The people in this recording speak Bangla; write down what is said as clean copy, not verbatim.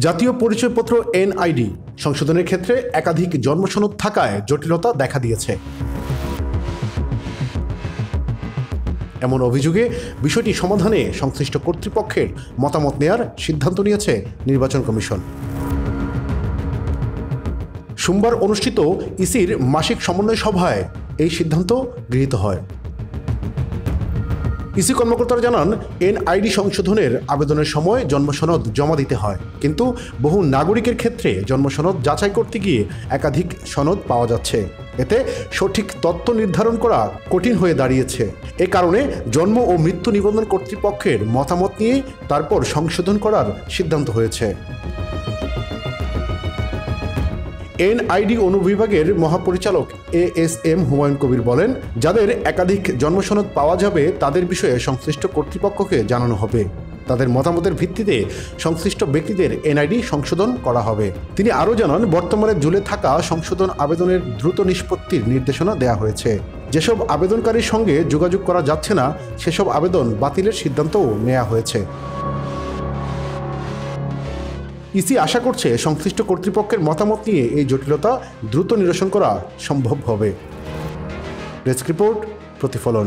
জাতীয় পরিচয়পত্র এনআইডি সংশোধনের ক্ষেত্রে একাধিক জন্মসনদ থাকায় জটিলতা দেখা দিয়েছে। এমন অভিযোগে বিষয়টি সমাধানে সংশ্লিষ্ট কর্তৃপক্ষের মতামত নেয়ার সিদ্ধান্ত নিয়েছে নির্বাচন কমিশন। সোমবার অনুষ্ঠিত ইসির মাসিক সমন্বয় সভায় এই সিদ্ধান্ত গৃহীত হয়। ইসি কর্মকর্তারা জানান, এনআইডি সংশোধনের আবেদনের সময় জন্মসনদ জমা দিতে হয়, কিন্তু বহু নাগরিকের ক্ষেত্রে জন্মসনদ যাচাই করতে গিয়ে একাধিক সনদ পাওয়া যাচ্ছে। এতে সঠিক তথ্য নির্ধারণ করা কঠিন হয়ে দাঁড়িয়েছে। এ কারণে জন্ম ও মৃত্যু নিবন্ধন কর্তৃপক্ষের মতামত নিয়ে তারপর সংশোধন করার সিদ্ধান্ত হয়েছে। এনআইডি অনুবিভাগের মহাপরিচালক এএসএম হুমায়ুন কবির বলেন, যাদের একাধিক জন্মসনদ পাওয়া যাবে তাদের বিষয়ে সংশ্লিষ্ট কর্তৃপক্ষকে জানানো হবে। তাদের মতামতের ভিত্তিতে সংশ্লিষ্ট ব্যক্তিদের এনআইডি সংশোধন করা হবে। তিনি আরও জানান, বর্তমানে ঝুলে থাকা সংশোধন আবেদনের দ্রুত নিষ্পত্তির নির্দেশনা দেওয়া হয়েছে। যেসব আবেদনকারীর সঙ্গে যোগাযোগ করা যাচ্ছে না, সেসব আবেদন বাতিলের সিদ্ধান্তও নেওয়া হয়েছে। ইসি আশা করছে সংশ্লিষ্ট কর্তৃপক্ষের মতামত নিয়ে এই জটিলতা দ্রুত নিরসন করা সম্ভব হবে। ডেস্ক রিপোর্ট, প্রতিফলন।